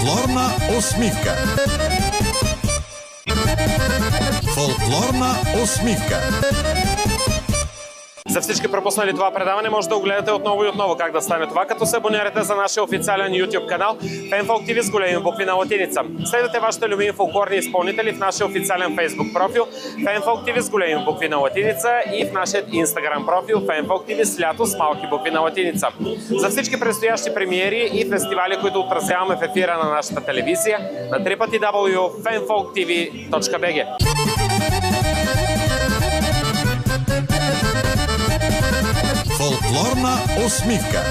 Фолклорна усмивка. Фолклорна усмивка. За всички пропуснали това предаване, може да го гледате отново и отново. Как да стане това? Като се абонирате за нашия официален YouTube канал FanFolk TV с големи букви на латиница. Следвате вашите любими фолклорни изпълнители в нашия официален Facebook профил FanFolk TV с големи букви на латиница и в нашия Instagram профил FanFolk TV с лято с малки букви на латиница. За всички предстоящи премиери и фестивали, които отразяваме в ефира на нашата телевизия, на www.fanfolktv.bg. Фолклорна усмивка.